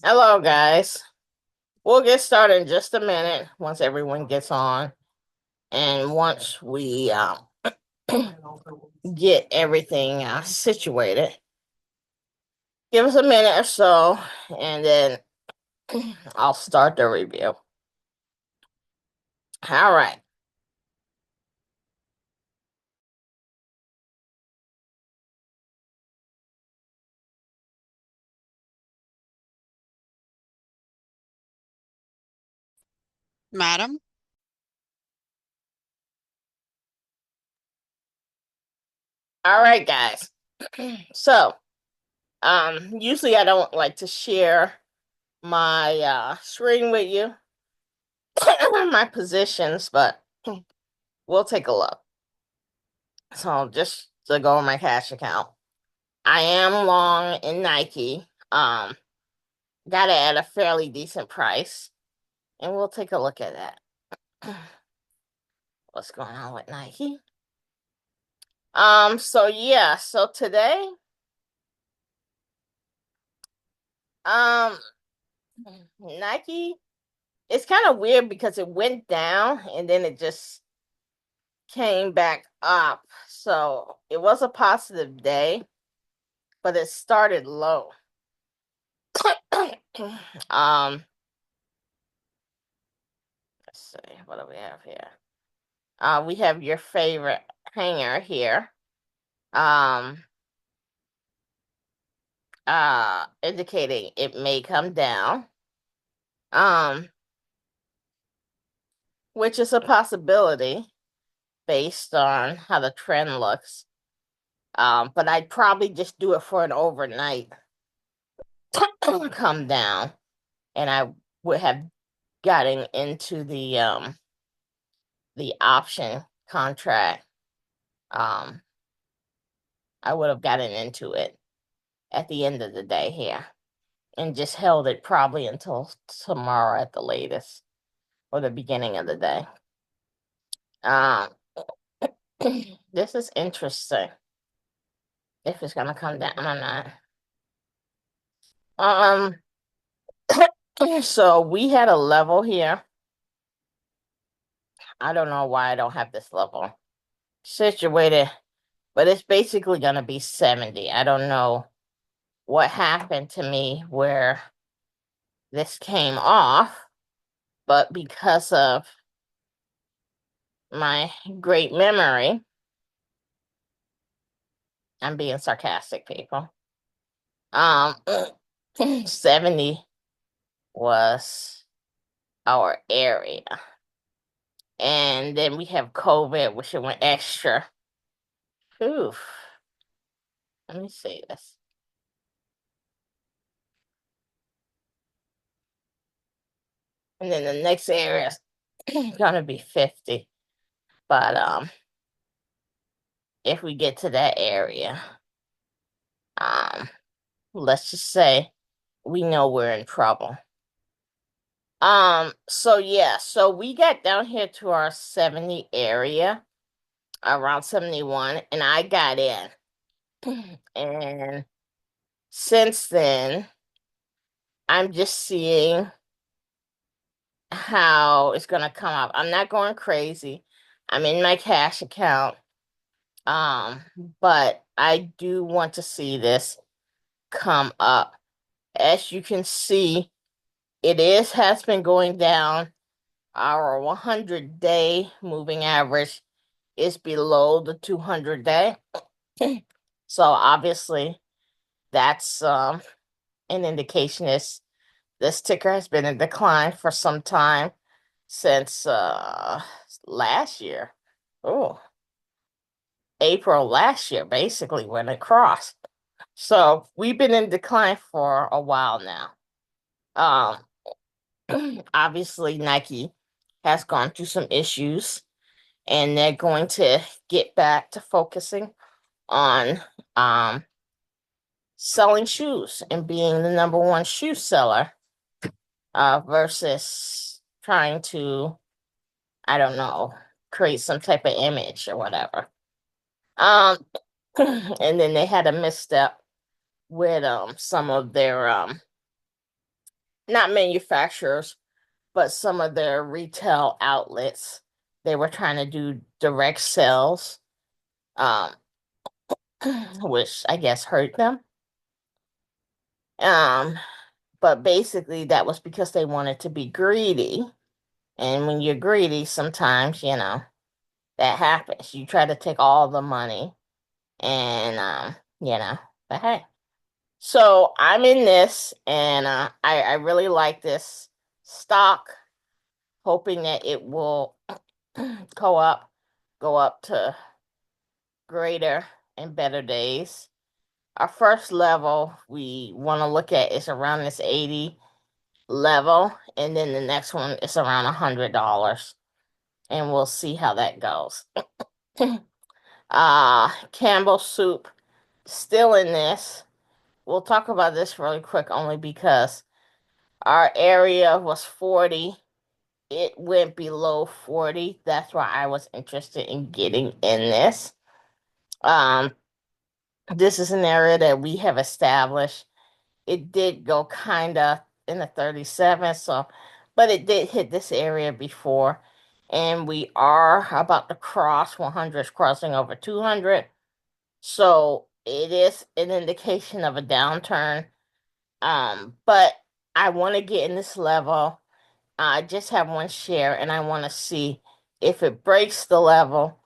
Hello, guys. We'll get started in just a minute once everyone gets on. And once we get everything situated, give us a minute or so, and then I'll start the review. All right. Madam? All right, guys. So, usually I don't like to share my screen with you, my positions, but we'll take a look. So just to go on my cash account. I am long in Nike. Got it at a fairly decent price, and we'll take a look at that. What's going on with Nike? So yeah, so today, um, Nike, it's kind of weird because it went down and then it just came back up. So it was a positive day, but it started low. um, let's see, what do we have here? We have your favorite hanger here. Um, indicating it may come down. Um, which is a possibility based on how the trend looks. But I'd probably just do it for an overnight come down, and I would have gotten into the option contract. Um, I would have gotten into it at the end of the day here and just held it probably until tomorrow at the latest or the beginning of the day. Um, this is interesting if it's gonna come down or not. Um, so we had a level here. I don't know why I don't have this level situated, but it's basically gonna be 70. I don't know what happened to me where this came off, but because of my great memory, I'm being sarcastic, people. Um, 70 was our area. And then we have COVID, which it went extra. Oof. Let me see this. And then the next area is gonna be 50. But if we get to that area, um, let's just say we know we're in trouble. So yeah, so we got down here to our 70 area, around 71, and I got in. And since then, I'm just seeing how it's gonna come up. I'm not going crazy. I'm in my cash account. Um, but I do want to see this come up. As you can see, has been going down. Our 100-day moving average is below the 200-day. So obviously that's an indication is this ticker has been in decline for some time since last year. Oh, April last year, basically, when it crossed. So we've been in decline for a while now. Obviously, Nike has gone through some issues, and they're going to get back to focusing on selling shoes and being the number one shoe seller versus trying to, I don't know, create some type of image or whatever. Um, and then they had a misstep with some of their not manufacturers, but some of their retail outlets. They were trying to do direct sales, um, which I guess hurt them. Um, but basically that was because they wanted to be greedy. And when you're greedy, sometimes, that happens. You try to take all the money and you know, but hey. So I'm in this and I really like this stock, hoping that it will go up, go up to greater and better days. Our first level we want to look at is around this 80 level, and then the next one is around $100, and we'll see how that goes. Campbell soup still in this. We'll talk about this really quick only because our area was 40. It went below 40. That's why I was interested in getting in this. Um, this is an area that we have established. It did go kind of in the 37, so but it did hit this area before, and we are about to cross 100, crossing over 200. So it is an indication of a downturn. But I want to get in this level. I just have one share, and I want to see if it breaks the level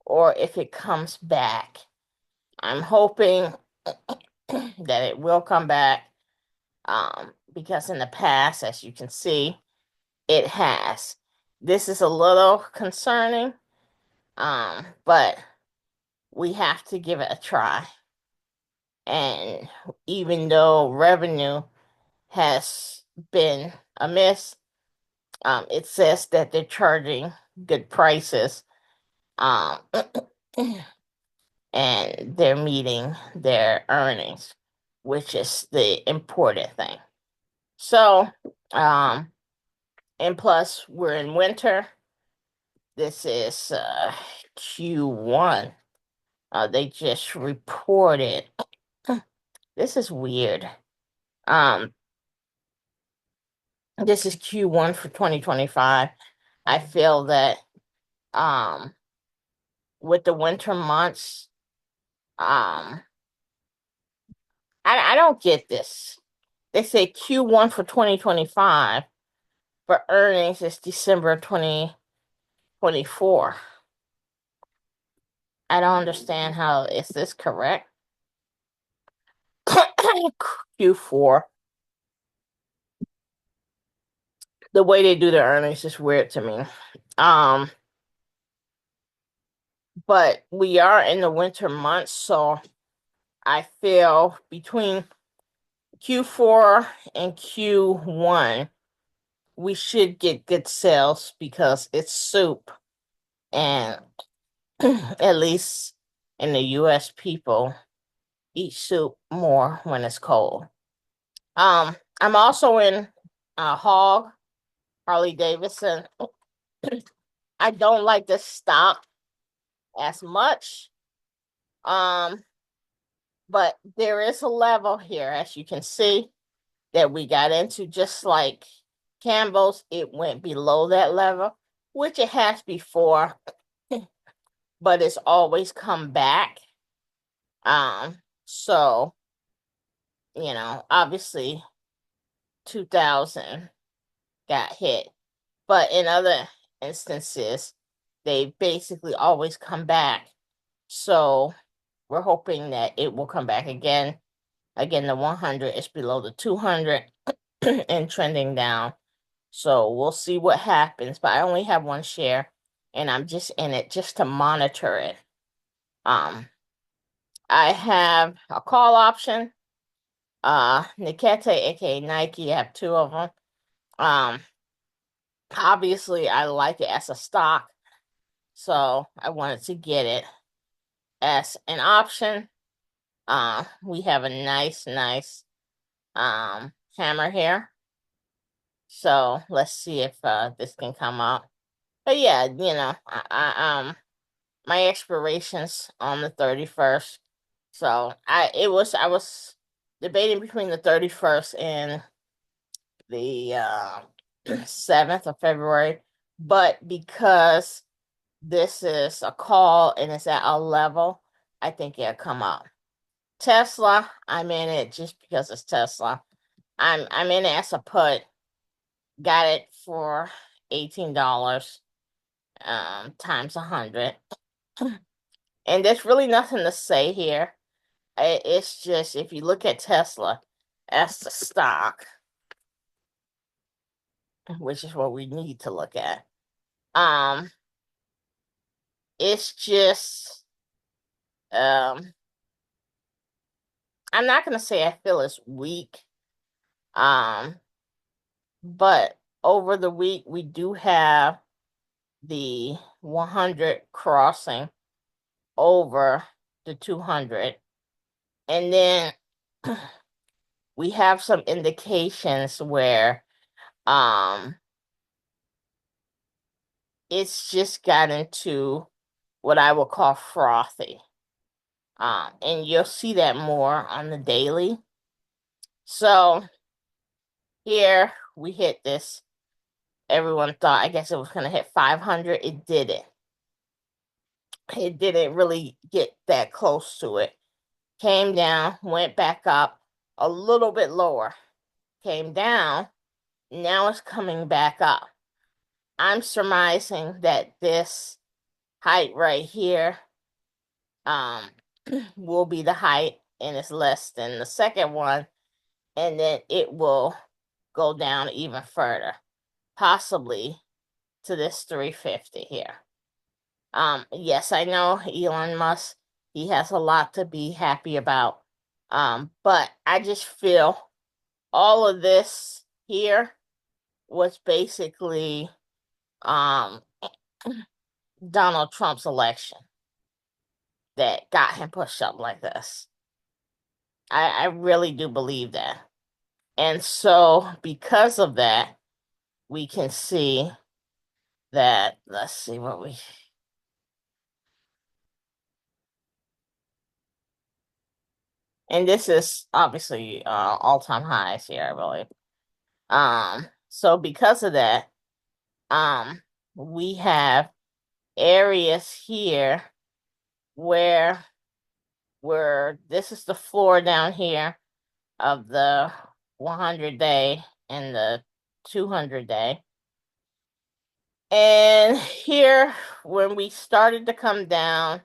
or if it comes back. I'm hoping that it will come back, because in the past, as you can see, it has. This is a little concerning, but we have to give it a try. And even though revenue has been amiss, it says that they're charging good prices, um, and they're meeting their earnings, which is the important thing. So, um, and plus we're in winter. This is Q1. They just reported. This is weird. Um, this is Q1 for 2025. I feel that um with the winter months, um I don't get this. They say Q1 for 2025, but earnings is December 2024. I don't understand how is this correct? Q4. The way they do their earnings is weird to me. Um, but we are in the winter months, so I feel between Q4 and Q1, we should get good sales because it's soup, and at least in the US, people eat soup more when it's cold. I'm also in Hog, Harley Davidson. I don't like this stock as much. Um, but there is a level here, as you can see, that we got into, just like Campbell's, it went below that level, which it has before, but it's always come back. So, obviously 2000 got hit, but in other instances, they basically always come back. So we're hoping that it will come back again. Again, the 100 is below the 200 and trending down. So we'll see what happens. But I only have one share, and I'm just in it just to monitor it. I have a call option. Nikete, aka Nike, I have two of them. Um, Obviously, I like it as a stock, so I wanted to get it as an option. We have a nice hammer here. So let's see if this can come up. But yeah, my expiration's on the 31st. So I was debating between the 31st and the 7th of February, but because this is a call and it's at a level, I think it'll come up. Tesla, I'm in it just because it's Tesla. I'm in it as a put. Got it for $18 times 100. And there's really nothing to say here. It's just if you look at Tesla as the stock, which is what we need to look at. Um, it's just I'm not gonna say I feel it's weak. Um, but over the week we do have the 100 crossing over the 200, and then we have some indications where um it's just gotten to what I would call frothy. And you'll see that more on the daily. So here we hit this. Everyone thought, I guess it was going to hit 500. It didn't. It didn't really get that close to it. Came down, went back up a little bit lower, came down. Now it's coming back up. I'm surmising that this height right here um will be the height and it's less than the second one, and then it will go down even further, possibly to this 350 here. Yes, I know Elon Musk, he has a lot to be happy about. But I just feel all of this here was basically um Donald Trump's election that got him pushed up like this. I really do believe that. And so because of that, we can see that, let's see what we, and this is obviously all-time highs here, I believe. So because of that, um, we have areas here where this is the floor down here of the 100-day and the 200-day. And here, when we started to come down,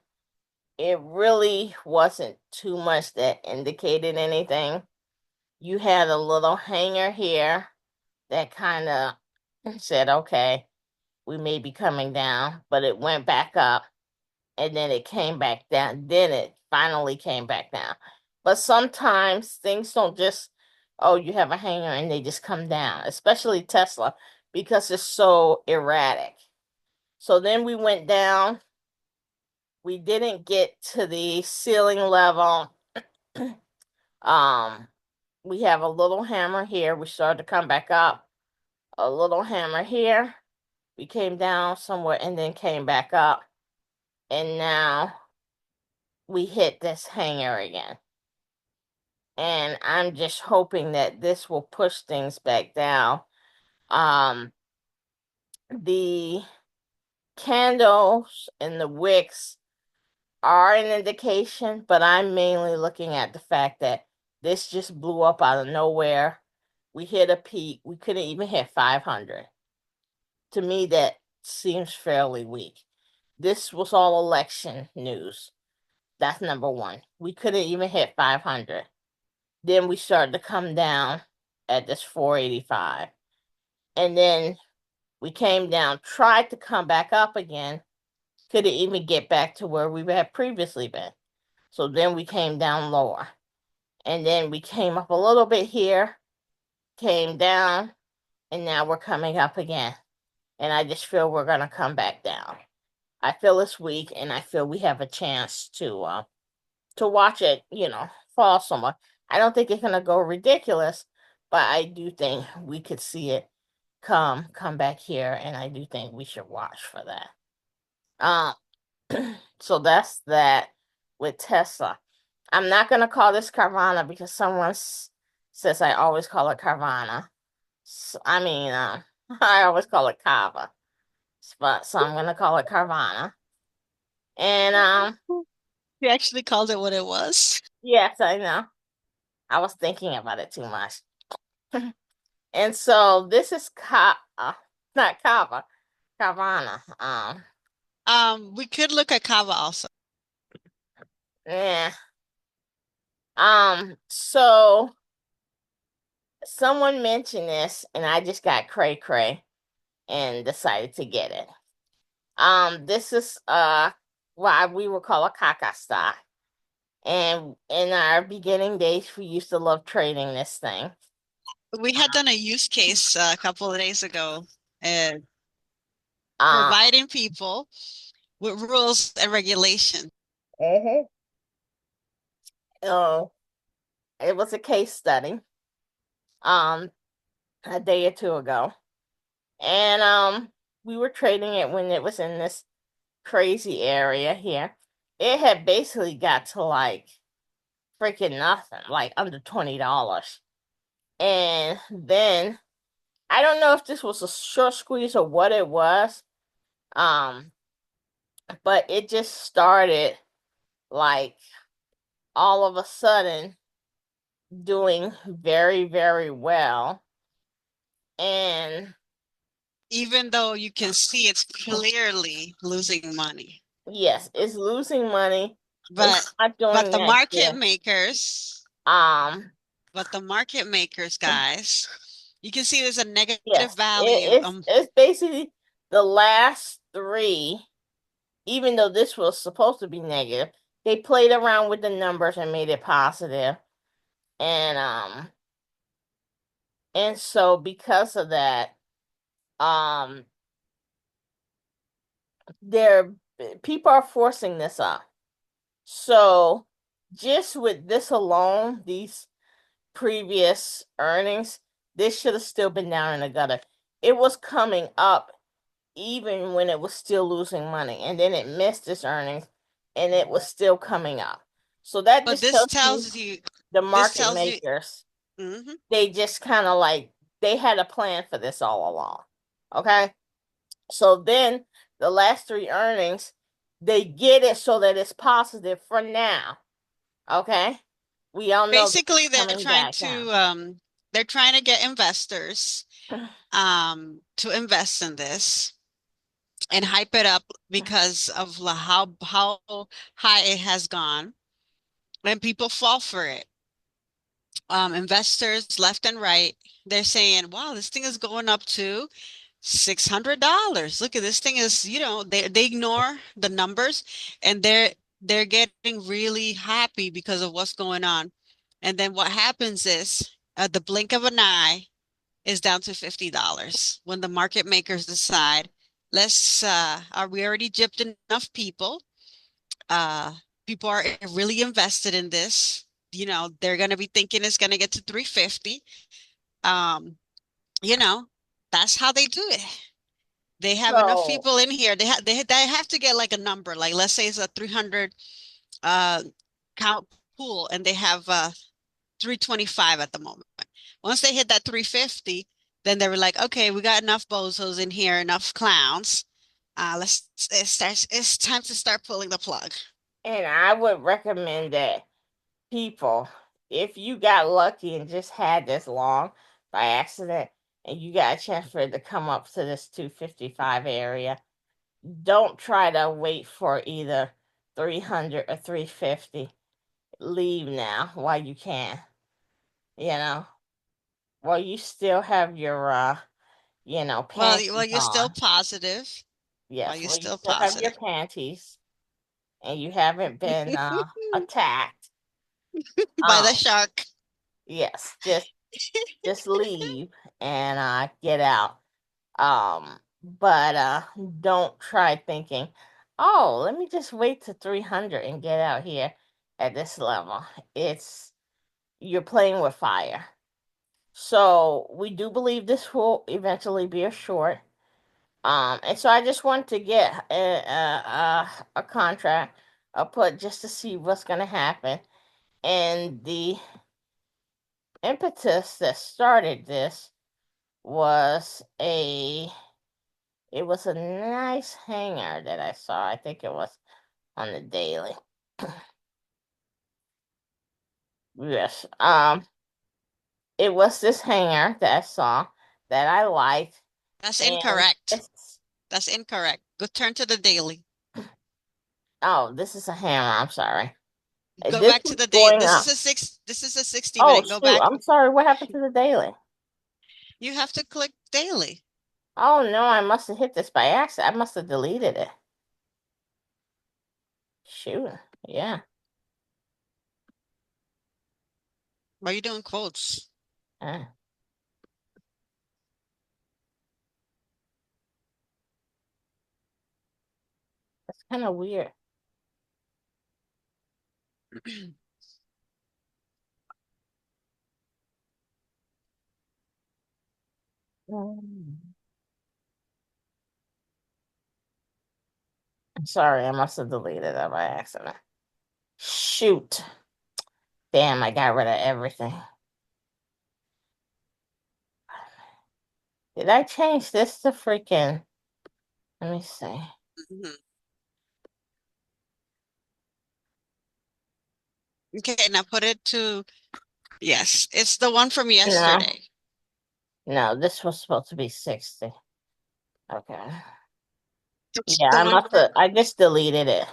it really wasn't too much that indicated anything. You had a little hanger here that kind of said, okay, we may be coming down, but it went back up and then it came back down. Then it finally came back down. But sometimes things don't just, oh, you have a hanger and they just come down, especially Tesla, because it's so erratic. So then we went down. We didn't get to the ceiling level. um, we have a little hammer here. We started to come back up. A little hammer here. We came down somewhere and then came back up. And now we hit this hanger again. And I'm just hoping that this will push things back down. Um, the candles and the wicks are an indication, but I'm mainly looking at the fact that this just blew up out of nowhere. We hit a peak. We couldn't even hit 500. To me, that seems fairly weak. This was all election news. That's number one. We couldn't even hit 500. Then we started to come down at this 485. And then we came down, tried to come back up again, couldn't even get back to where we had previously been. So then we came down lower. And then we came up a little bit here, came down, and now we're coming up again. And I just feel we're going to come back down. I feel it's weak, and I feel we have a chance to watch it, fall somewhere. I don't think it's gonna go ridiculous, but I do think we could see it come back here, and I do think we should watch for that. So that's that with Tesla. I'm not gonna call this Carvana because says I always call it Carvana. I mean, I always call it Kava, but so I'm gonna call it Carvana. And You actually called it what it was. yes, I know. I was thinking about it too much. And so this is not Kava, Carvana. We could look at Kava also. Yeah. So someone mentioned this, and I just got cray cray and decided to get it. This is what we would call a caca stock. And in our beginning days, we used to love trading this thing. We had done a use case a couple of days ago, uh, Um, providing people with rules and regulation. mhm. Oh, it was a case study, um, a day or two ago. And we were trading it when it was in this crazy area here. It had basically got to like freaking nothing, like under $20. And then I don't know if this was a short squeeze or what it was. Um, but it just started like all of a sudden doing very, very well. And Even though you can see it's clearly losing money. yes, it's losing money. But It's not but doing the that market good. makers, Um, but the market makers, guys, you can see there's a negative yes, value. it's basically the last three, even though this was supposed to be negative, they played around with the numbers and made it positive. And and so because of that, um there people are forcing this up. So just with this alone, these previous earnings, this should have still been down in the gutter. It was coming up even when it was still losing money, and then it missed its earnings and it was still coming up. So that But just tells you the this market tells you, makers, mhm. they just kind of like they had a plan for this all along. Okay? So then the last three earnings, they get it so that it's positive for now. Okay? We all know that Basically it's coming back down. they're trying to get investors to invest in this and hype it up because of how high it has gone, and people fall for it. Investors left and right, they're saying, wow, this thing is going up to $600. Look at this thing is, they ignore the numbers, and they're getting really happy because of what's going on. And then what happens is, at the blink of an eye, is down to $50 when the market makers decide, are we already gypped enough people? Uh, People are really invested in this. They're going to be thinking it's going to get to 350. Um, you know, that's how they do it. They have enough So, people in here. They have to get like a number. Like, let's say it's a 300 uh count pool, and they have 325 at the moment. Once they hit that 350, then they were like, okay, we got enough bozos in here, enough clowns. It's time to start pulling the plug. and I would recommend that people, if you got lucky and just had this long by accident, and you got a chance for it to come up to this 255 area, don't try to wait for either 300 or 350. Leave now while you can, you know, while you still have your, Well, panties you're still on. positive. Well, Yes, you're well, you still still have your positive. panties and you haven't been attacked. By the Um, shark. yes, just leave and get out. But don't try thinking, oh, let me just wait to 300 and get out here at this level. It's You're playing with fire. So we do believe this will eventually be a short. And so I just want to get a contract put just to see what's gonna happen. And the impetus that started this was it was a nice hanger that I saw. I think it was on the daily. Yes. It was this hanger that I saw that I liked, That's and incorrect. it's That's incorrect. Go turn to the daily. oh, this is a hammer. I'm sorry. Go This back to was the day. going up. This is a 60 Oh minute. Go shoot! back. I'm sorry. What happened to the daily? You have to click daily. Oh no, I must have hit this by accident. I must have deleted it. Shoot. Yeah. Why are you doing quotes? Uh, that's kind of weird. Mm. I'm sorry. I must have deleted it by accident. Shoot. Damn, I got rid of everything. Did I change this to freaking? Let me see. Mhm. Okay, now put it to, yes, it's the one from No, yesterday. no, this was supposed to be 60. Okay. It's Yeah, the I one must from, have. I just deleted it.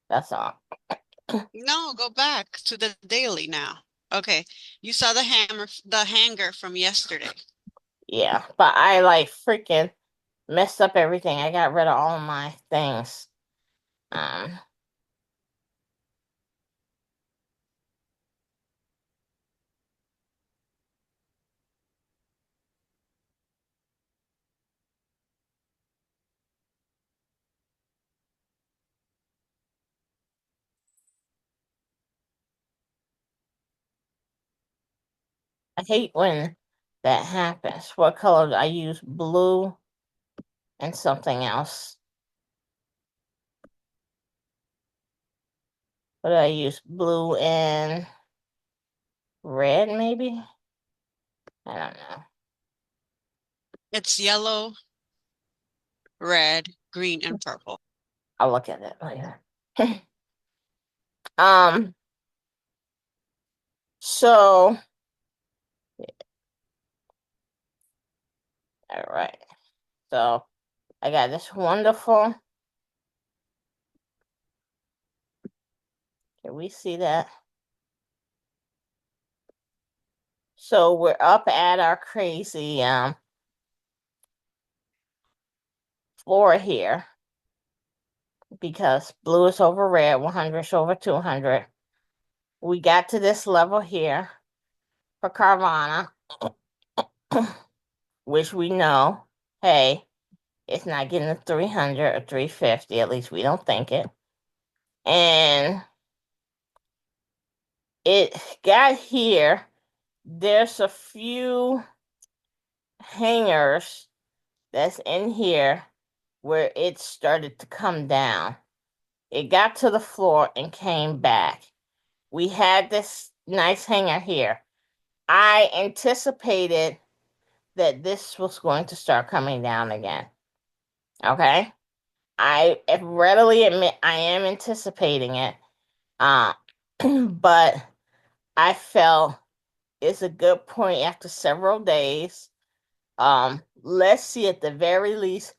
That's all. no, go back to the daily now. Okay, you saw the hanger from yesterday. Yeah, but I like freaking messed up everything. I got rid of all my things. Um, I hate when that happens. What color? I use blue and something else. What do I use? Blue and red, maybe? I don't know. It's yellow, red, green, and purple. I'll look at it later. Um, so, all right. So I got this wonderful. Can we see that? So we're up at our crazy floor here because blue is over red, 100 is over 200. We got to this level here for Carvana, which we know, hey, it's not getting to 300 or 350, at least we don't think it. And it got here. There's a few hangers that's in here where it started to come down. It got to the floor and came back. We had this nice hanger here. I anticipated that this was going to start coming down again. Okay. I readily admit I am anticipating it. Uh, but I felt it's a good point after several days. Let's see at the very least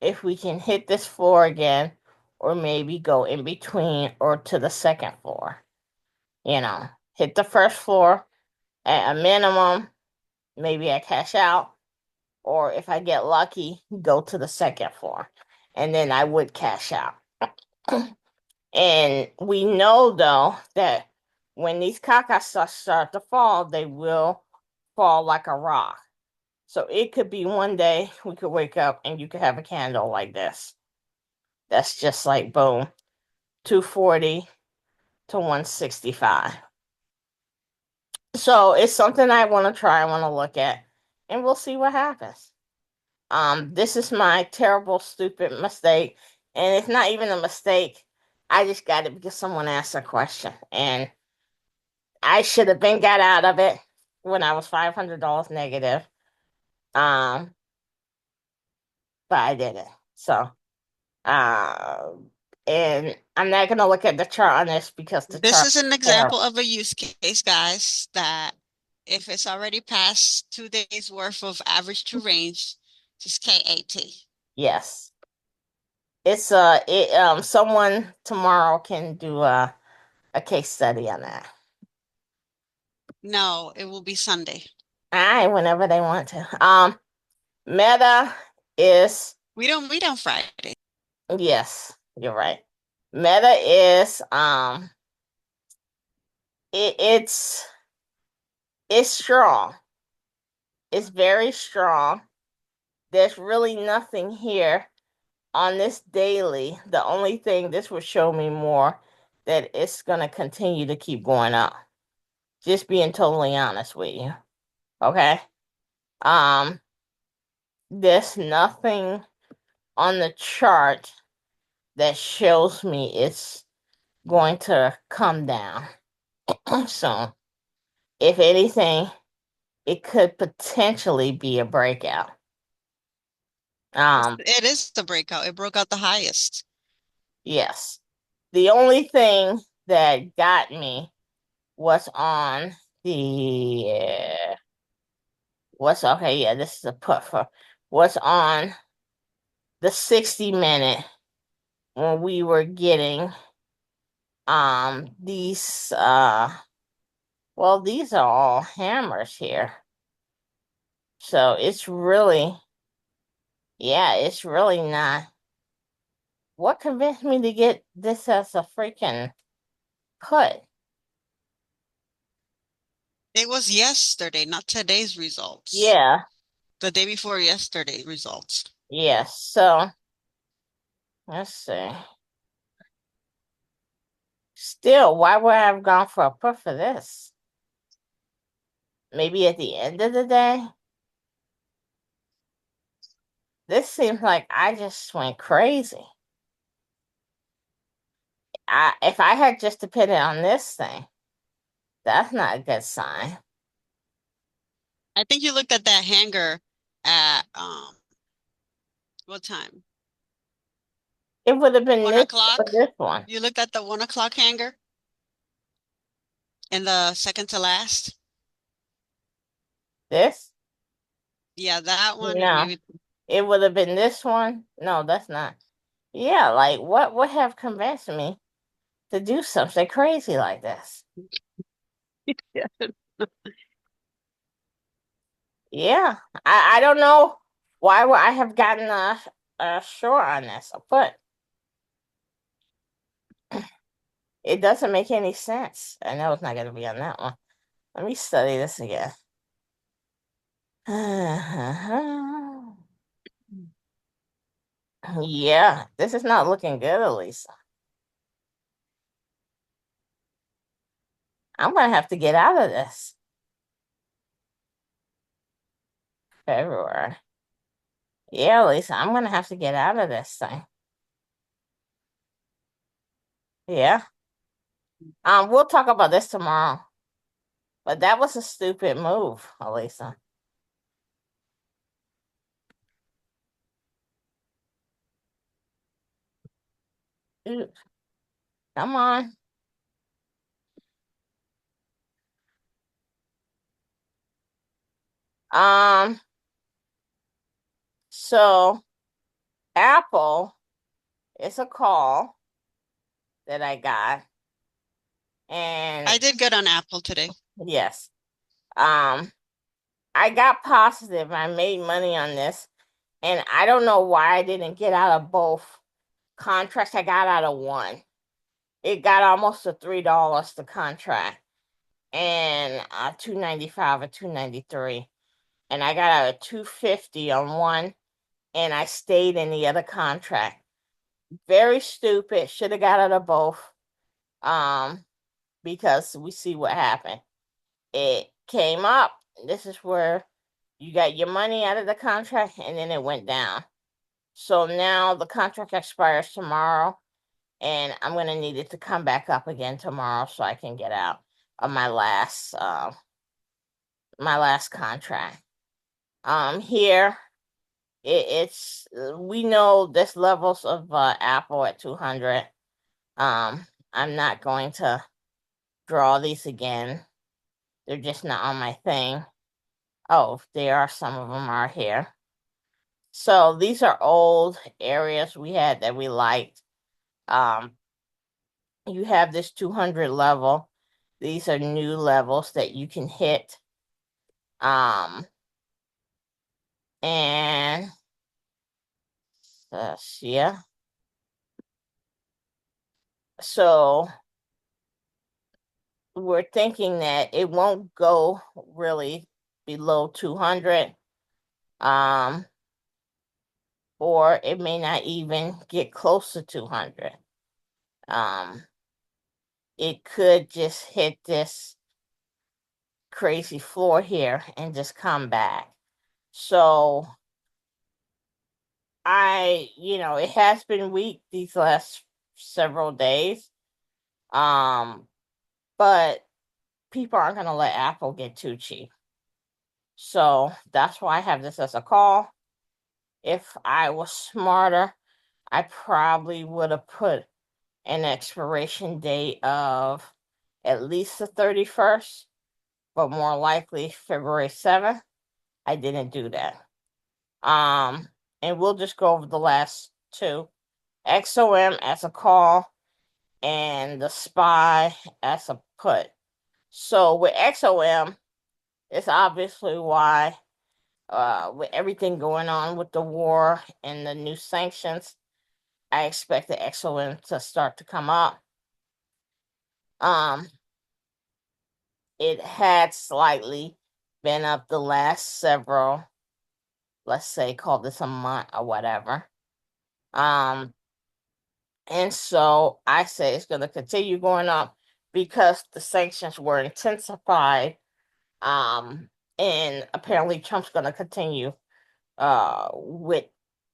if we can hit this floor again, or maybe go in between or to the second floor. You know, hit the first floor at a minimum, maybe I cash out, or if I get lucky, go to the second floor, and then I would cash out. And we know though that when these cacas start to fall, they will fall like a rock. So it could be one day we could wake up and you could have a candle like this. That's just like boom, 240 to 165. So it's something I want to try, I want to look at, and we'll see what happens. This is my terrible, stupid mistake, and it's not even a mistake. I just got it because someone asked a question, and I should have been got out of it when I was $500 negative. Um, but I didn't. So, um, and I'm not gonna look at the chart on this because the This chart is an is terrible. example of a use case, guys, that if it's already past 2 days worth of average to range, just KAT. Yes. It's someone tomorrow can do a case study on that. No, it will be Sunday. All right, whenever they want to. Meta is We don't Friday. yes, you're right. Meta is it's strong. It's very strong. There's really nothing here on this daily. The only thing this would show me more that it's gonna continue to keep going up. Just being totally honest with you. Okay. Um, there's nothing on the chart that shows me it's going to come down. So, if anything, it could potentially be a breakout. Um, It is the breakout. It broke out the highest. yes. The only thing that got me was on the what's okay, yeah, this is a put for what's on the 60-minute when we were getting these well, these are all hammers here. So it's really, yeah, it's really not. What convinced me to get this as a freaking put? It was yesterday, not today's results. Yeah, The day before yesterday results. yes. So let's see. Still, why would I have gone for a put for this? Maybe at the end of the day? This seems like I just went crazy. If I had just depended on this thing, that's not a good sign. I think you looked at that hanger at what time? It would have been One this or o'clock? this one. You looked at the 1 o'clock hanger in the second to last? This? Yeah, that one and No. maybe It would have been this one. No, that's not. Yeah, like what would have convinced me to do something crazy like this? yeah. Yeah, I don't know why would I have gotten a short on this, but it doesn't make any sense. I know it's not going to be on that one. Let me study this again. Yeah, this is not looking good, Elisa. I'm gonna have to get out of this. February. Yeah, Lisa, I'm gonna have to get out of this thing. Yeah. We'll talk about this tomorrow. But that was a stupid move, Elisa. Dude, come on. Um, so Apple is a call that I got, and I did good on Apple today. yes, um, I got positive. I made money on this, and I don't know why I didn't get out of both contracts. I got out of one. It got almost to $3 the contract, and 295 or 293, and I got out of 250 on one, and I stayed in the other contract. Very stupid. Should have got out of both. Um, because we see what happened. It came up. This is where you got your money out of the contract, and then it went down. So now the contract expires tomorrow, and I'm gonna need it to come back up again tomorrow so I can get out. of my last contract. Here it's we know this levels of Apple at 200. I'm not going to draw these again. They're just not on my thing. Oh, there are some of them are here. So these are old areas we had that we liked. Um, you have this 200 level. These are new levels that you can hit. And yeah. So we're thinking that it won't go really below 200. Um, or it may not even get close to 200. Um, it could just hit this crazy floor here and just come back. So it has been weak these last several days. Um, but people aren't gonna let Apple get too cheap. So that's why I have this as a call. If I was smarter, I probably would have put an expiration date of at least the 31st, but more likely February 7th. I didn't do that. Um, and we'll just go over the last two. XOM as a call and the SPY as a put. So with XOM, it's obviously why with everything going on with the war and the new sanctions, I expect the XOM to start to come up. Um, it had slightly been up the last several, let's say, call this a month or whatever. Um, and so I say it's going to continue going up because the sanctions were intensified. Um, and apparently Trump's going to continue with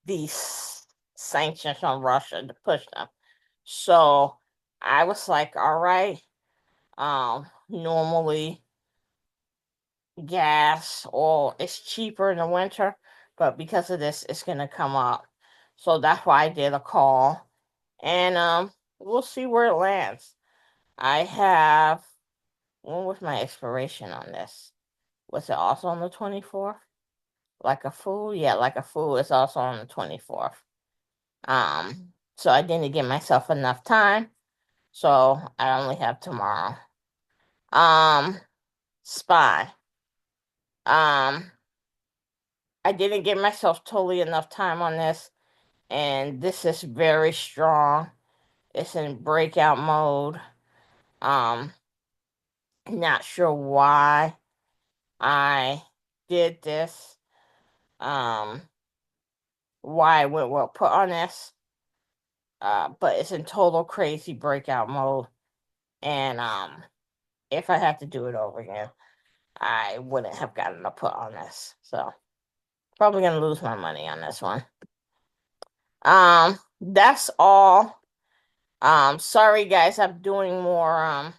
these sanctions on Russia to push them. So I was like, all right, normally gas oil is cheaper in the winter, but because of this, it's gonna come up. So that's why I did a call. And we'll see where it lands. I have when was my expiration on this? Was it also on the 24th? Like a fool? Yeah, like a fool is also on the 24th. So I didn't give myself enough time. So I only have tomorrow. Um, Spy. Um, I didn't give myself totally enough time on this, and this is very strong. It's in breakout mode. Um, not sure why I did this. Um, why I went well put on this. But it's in total crazy breakout mode. And if I had to do it over again, I wouldn't have gotten a put on this. So probably gonna lose my money on this one. That's all. Sorry guys, I'm doing more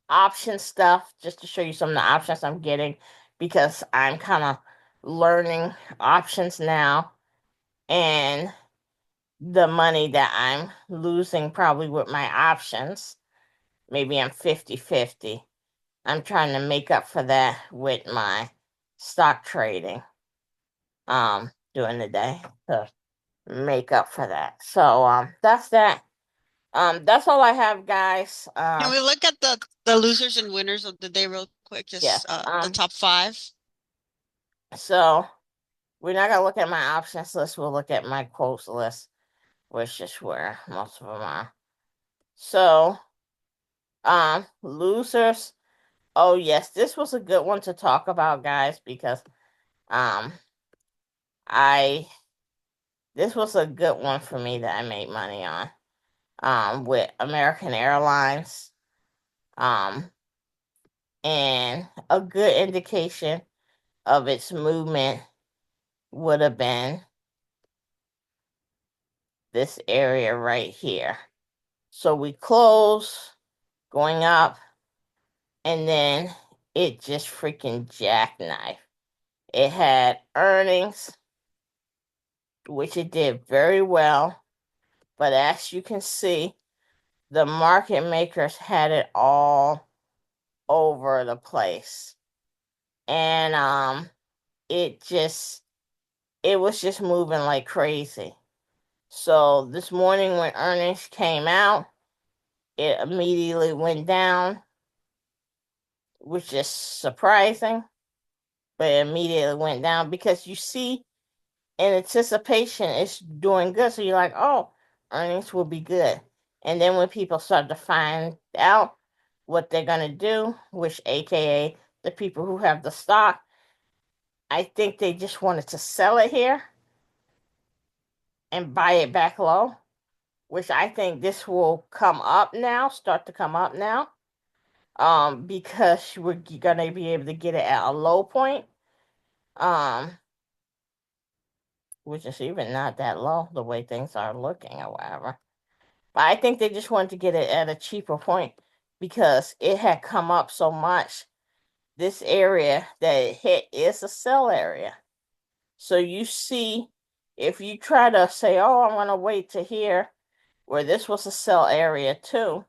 option stuff just to show you some of the options I'm getting because I'm kind of learning options now and the money that I'm losing probably with my options. Maybe I'm 50-50. I'm trying to make up for that with my stock trading during the day to make up for that. So that's that. That's all I have, guys. Can we look at the losers and winners of the day real quick? Yes. Just the top five. So we're not gonna look at my options list, we'll look at my quotes list, which is where most of them are. So losers. Oh yes, this was a good one to talk about, guys, because um I this was a good one for me that I made money on. With American Airlines. Um and a good indication of its movement would have been this area right here. So we close going up and then it just freaking jackknifed. It had earnings, which it did very well, but as you can see, the market makers had it all over the place. And it was just moving like crazy. So this morning when earnings came out, it immediately went down, which is surprising, but it immediately went down because you see in anticipation it's doing good. So you're like, oh, earnings will be good. And then when people start to find out what they're gonna do, which AKA the people who have the stock, I think they just wanted to sell it here and buy it back low, which I think this will come up now, start to come up now. Because we're gonna be able to get it at a low point. Um, which is even not that low the way things are looking or whatever. But I think they just wanted to get it at a cheaper point because it had come up so much. This area that it hit is a sell area. So you see, if you try to say, oh, I'm gonna wait to here where this was a sell area too,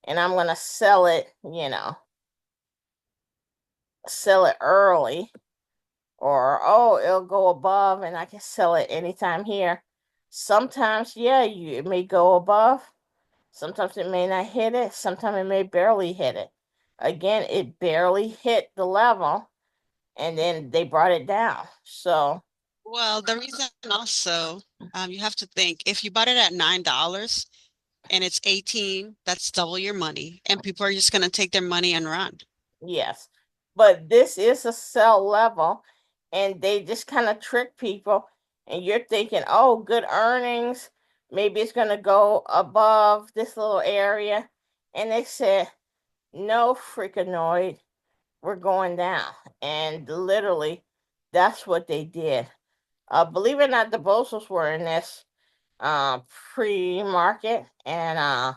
and I'm gonna sell it, sell it early, or oh, it'll go above and I can sell it anytime here. Sometimes, yeah, it may go above. Sometimes it may not hit it. Sometimes it may barely hit it. Again, it barely hit the level and then they brought it down. So, Well, the reason also, you have to think if you bought it at $9 and it's 18, that's double your money, and people are just going to take their money and run. yes. But this is a sell level and they just kind of trick people. And you're thinking, oh, good earnings. Maybe it's going to go above this little area. And they said, no, freakanoid, we're going down. And literally, that's what they did. Believe it or not, the Bozos were in this uh, pre-market, and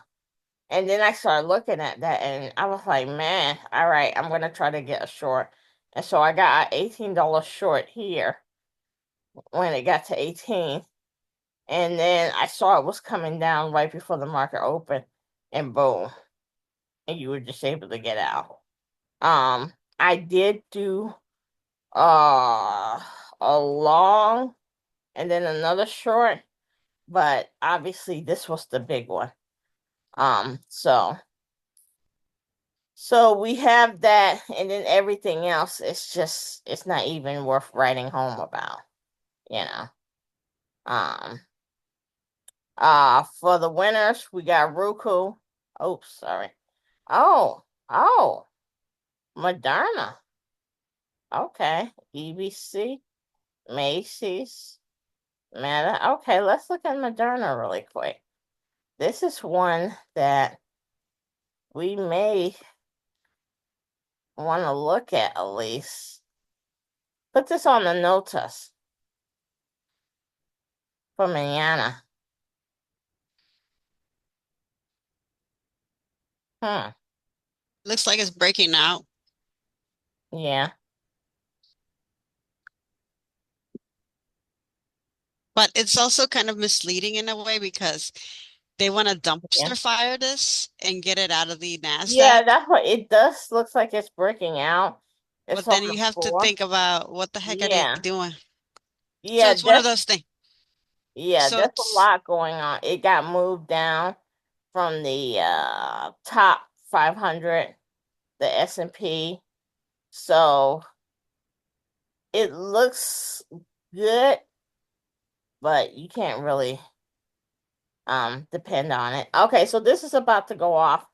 then I started looking at that, and I was like, man, all right, I'm gonna try to get a short. And so I got an $18 short here when it got to 18, and then I saw it was coming down right before the market opened, and boom, and you were just able to get out. I did do uh a long and then another short, but obviously this was the big one. So we have that, and then everything else it's not even worth writing home about, you know. Um for the winners, we got Roku. Oh, sorry. Oh, Moderna. Okay. EBC, Macy's, Meta. Okay, let's look at Moderna really quick. This is one that we may want to look at least. Put this on the notice for mañana. Hmm. Looks like it's breaking out, Yeah. but it's also kind of misleading in a way because they want to Yeah. dumpster fire this and get it out of the Yeah, NASDAQ. that's what it does. Looks like it's breaking out. It's But on then the you have to floor. think about what the heck are they Yeah. doing? So Yeah, it's one of those things. So that's a it's lot going on. It got moved down from the top 500, the S&P. So it looks good, but you can't really depend on it. Okay, so this is about to go off.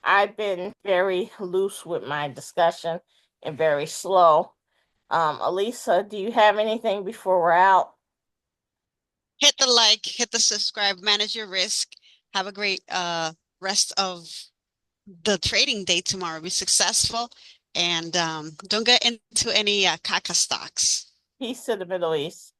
I've been very loose with my discussion and very slow. Elisa, do you have anything before we're out? hit the like, hit the subscribe, manage your risk. Have a great rest of the trading day tomorrow. Be successful and don't get into any caca stocks. Peace to the Middle East.